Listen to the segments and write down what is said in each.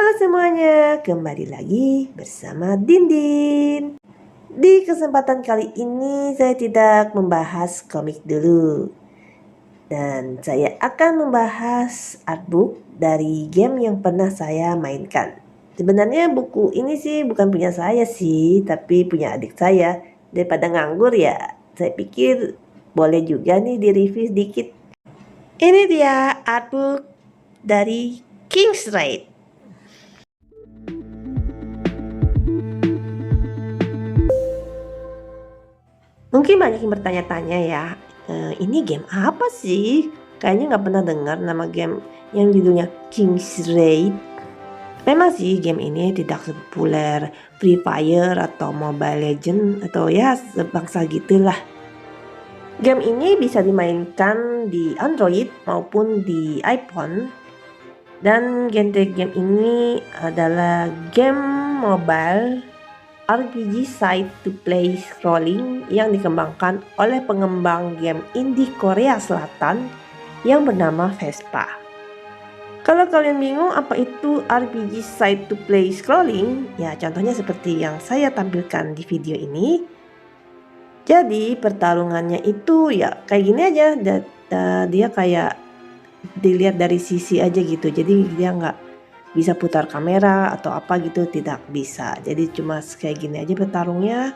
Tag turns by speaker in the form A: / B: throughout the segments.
A: Halo semuanya, kembali lagi bersama Dindin. Di kesempatan kali ini saya tidak membahas komik dulu, dan saya akan membahas artbook dari game yang pernah saya mainkan. Sebenarnya buku ini sih bukan punya saya sih, tapi punya adik saya. Daripada nganggur ya, saya pikir boleh juga nih di-review sedikit. Ini dia artbook dari King's Raid. Mungkin banyak yang bertanya-tanya ya, ini game apa sih? Kayaknya nggak pernah dengar nama game yang judulnya King's Raid. Memang sih game ini tidak sepopuler Free Fire atau Mobile Legends atau ya sebangsa gitulah. Game ini bisa dimainkan di Android maupun di iPhone. Dan genre game ini adalah game mobile RPG side-to-play scrolling yang dikembangkan oleh pengembang game indie Korea Selatan yang bernama Vespa. Kalau kalian bingung apa itu RPG side-to-play scrolling, ya contohnya seperti yang saya tampilkan di video ini. Jadi pertarungannya itu ya kayak gini aja, dia kayak dilihat dari sisi aja gitu, jadi dia nggak bisa putar kamera atau apa gitu, tidak bisa. Jadi cuma kayak gini aja bertarungnya.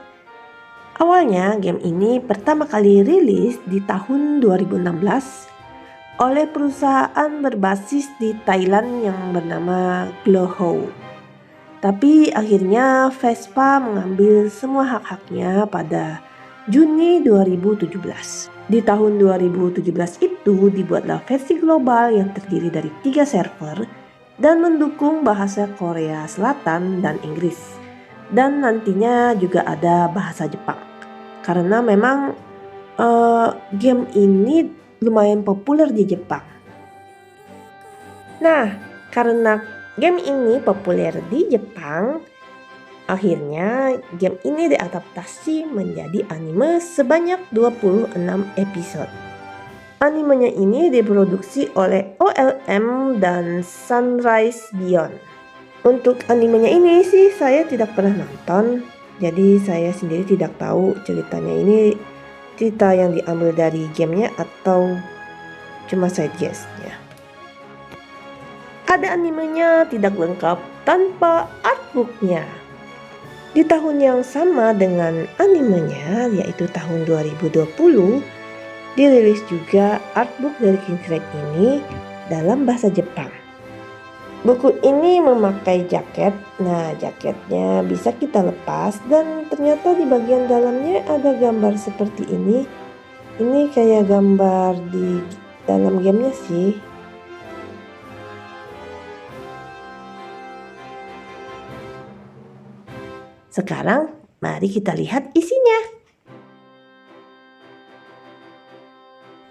A: Awalnya game ini pertama kali rilis di tahun 2016 oleh perusahaan berbasis di Thailand yang bernama Glowho. Tapi akhirnya Vespa mengambil semua hak-haknya pada Juni 2017. Di tahun 2017 itu dibuatlah versi global yang terdiri dari 3 server dan mendukung bahasa Korea Selatan dan Inggris, dan nantinya juga ada bahasa Jepang karena memang game ini lumayan populer di Jepang. Nah, karena game ini populer di Jepang, akhirnya game ini diadaptasi menjadi anime sebanyak 26 episode. Animenya ini diproduksi oleh OLM dan Sunrise Beyond. Untuk animenya ini sih saya tidak pernah nonton, jadi saya sendiri tidak tahu ceritanya ini cerita yang diambil dari gamenya atau cuma side guessnya. Ada animenya tidak lengkap tanpa artbooknya. Di tahun yang sama dengan animenya, yaitu tahun 2020, dirilis juga artbook dari King's Raid ini dalam bahasa Jepang. Buku ini memakai jaket. Nah, jaketnya bisa kita lepas dan ternyata di bagian dalamnya ada gambar seperti ini. Ini kayak gambar di dalam gamenya sih. Sekarang mari kita lihat isinya.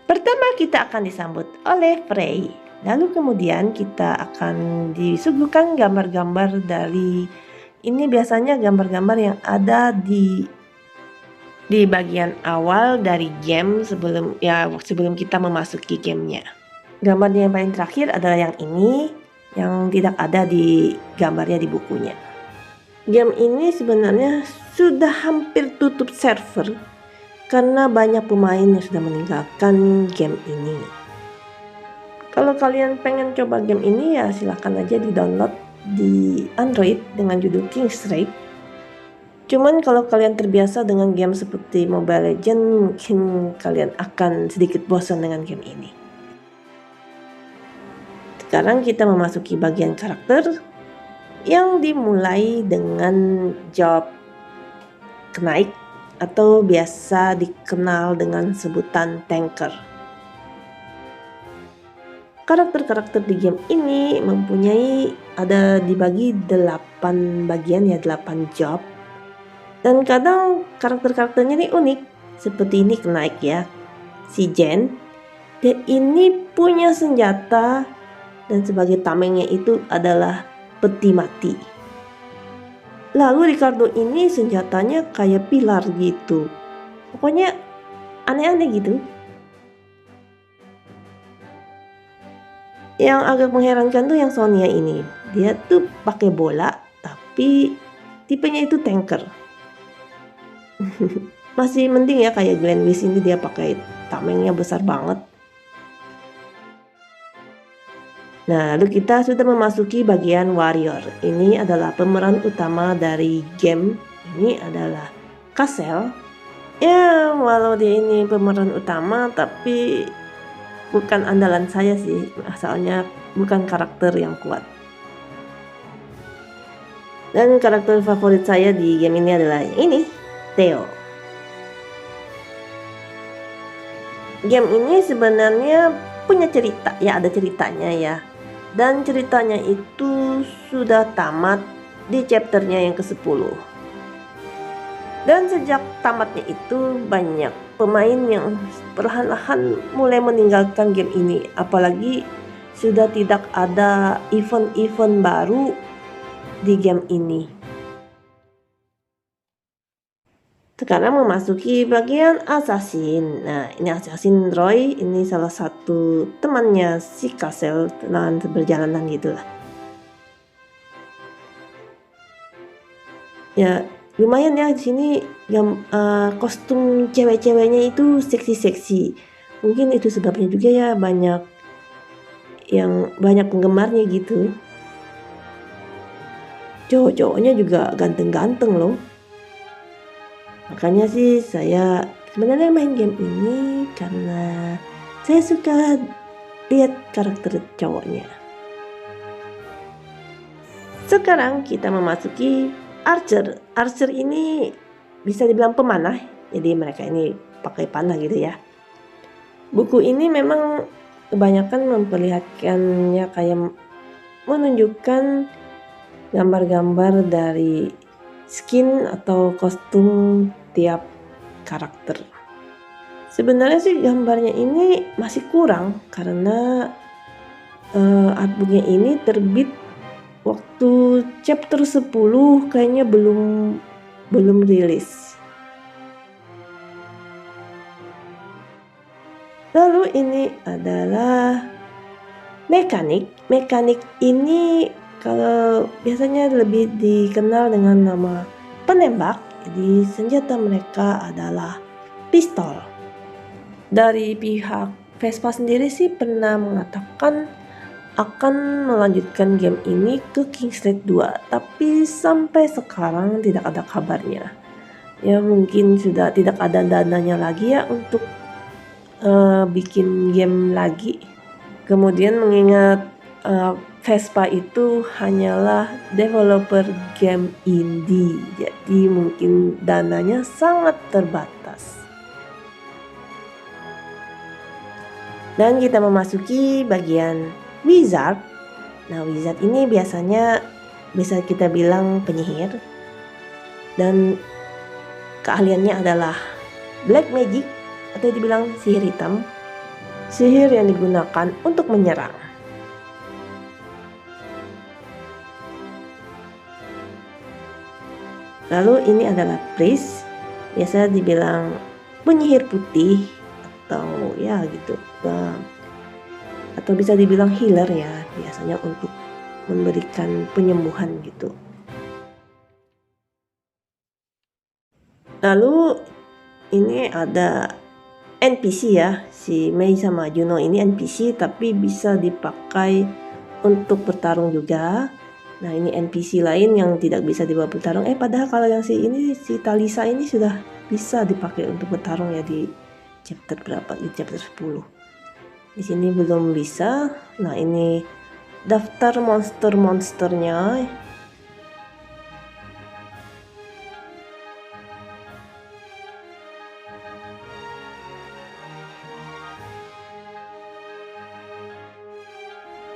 A: Pertama kita akan disambut oleh Frey, lalu kemudian kita akan disuguhkan gambar-gambar dari ini, biasanya gambar-gambar yang ada di bagian awal dari game sebelum kita memasuki gamenya. Gambarnya yang paling terakhir adalah yang ini, yang tidak ada di gambarnya di bukunya. Game ini sebenarnya sudah hampir tutup server karena banyak pemain yang sudah meninggalkan game ini. Kalau kalian pengen coba game ini ya silahkan aja di-download di Android dengan judul King's Raid. Cuman kalau kalian terbiasa dengan game seperti Mobile Legends, mungkin kalian akan sedikit bosan dengan game ini. Sekarang kita memasuki bagian karakter yang dimulai dengan job Knight atau biasa dikenal dengan sebutan tanker. Karakter-karakter di game ini ada dibagi 8 bagian ya, 8 job. Dan kadang karakter-karakternya ini unik. Seperti ini Knight ya, si Jen. Dia ini punya senjata dan sebagai tamengnya itu adalah peti mati. Lalu Ricardo ini senjatanya kayak pilar gitu. Pokoknya aneh-aneh gitu. Yang agak mengherankan tuh yang Sonia ini. Dia tuh pakai bola, tapi tipenya itu tanker. Masih mending ya kayak Glennis ini dia pakai tamengnya besar banget. Nah, lalu kita sudah memasuki bagian warrior. Ini adalah pemeran utama dari game. Ini adalah Castle. Ya, walau dia ini pemeran utama, tapi bukan andalan saya sih. Soalnya bukan karakter yang kuat. Dan karakter favorit saya di game ini adalah ini, Theo. Game ini sebenarnya punya cerita, ya ada ceritanya ya. Dan ceritanya itu sudah tamat di chapternya yang ke-10. Dan sejak tamatnya itu banyak pemain yang perlahan-lahan mulai meninggalkan game ini. Apalagi sudah tidak ada event-event baru di game ini. Sekarang memasuki bagian assassin. Nah, ini assassin Roy, ini salah satu temannya si Castle, teman berjalanan gitu lah. Ya, lumayan ya di sini kostum cewek-ceweknya itu seksi-seksi. Mungkin itu sebabnya juga ya banyak penggemarnya gitu. Cowok-cowoknya juga ganteng-ganteng loh. Makanya sih saya sebenarnya main game ini karena saya suka lihat karakter cowoknya. Sekarang kita memasuki archer. Archer ini bisa dibilang pemanah, jadi mereka ini pakai panah gitu ya. Buku ini memang kebanyakan memperlihatkannya kayak menunjukkan gambar-gambar dari skin atau kostum tiap karakter. Sebenarnya sih gambarnya ini masih kurang karena artbooknya ini terbit waktu chapter 10 kayaknya belum rilis. Lalu ini adalah mekanik. Mekanik ini kalau biasanya lebih dikenal dengan nama penembak. Jadi senjata mereka adalah pistol. Dari pihak Vespa sendiri sih pernah mengatakan akan melanjutkan game ini ke King's Raid 2, tapi sampai sekarang tidak ada kabarnya. Ya mungkin sudah tidak ada dananya lagi ya untuk bikin game lagi. Kemudian mengingat Vespa itu hanyalah developer game indie, jadi mungkin dananya sangat terbatas. Dan kita memasuki bagian wizard. Nah, wizard ini biasanya bisa kita bilang penyihir, dan keahliannya adalah black magic atau dibilang sihir hitam, sihir yang digunakan untuk menyerang. Lalu ini adalah priest, biasa dibilang penyihir putih atau ya gitu, atau bisa dibilang healer ya, biasanya untuk memberikan penyembuhan gitu. Lalu ini ada NPC ya, si Mei sama Juno ini NPC tapi bisa dipakai untuk bertarung juga. Nah, ini NPC lain yang tidak bisa dibawa bertarung. Padahal kalau yang si Talisa ini sudah bisa dipakai untuk bertarung ya di chapter berapa? Di chapter 10. Di sini belum bisa. Nah, ini daftar monster-monsternya.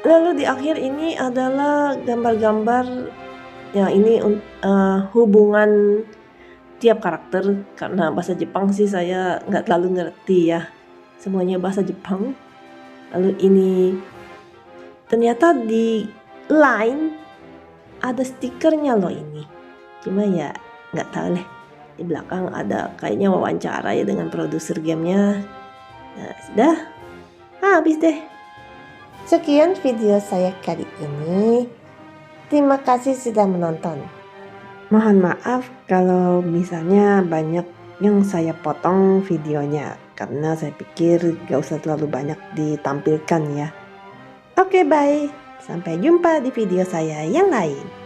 A: Lalu di akhir ini adalah gambar-gambar ya, ini hubungan tiap karakter. Karena bahasa Jepang sih saya nggak terlalu ngerti ya, semuanya bahasa Jepang. Lalu ini ternyata di line ada stikernya loh ini, cuma ya nggak tahu deh. Di belakang ada kayaknya wawancara ya dengan produser gamenya. Nah, sudah habis deh. Sekian video saya kali ini. Terima kasih sudah menonton. Mohon maaf kalau misalnya banyak yang saya potong videonya, karena saya pikir gak usah terlalu banyak ditampilkan ya. Oke, bye. Sampai jumpa di video saya yang lain.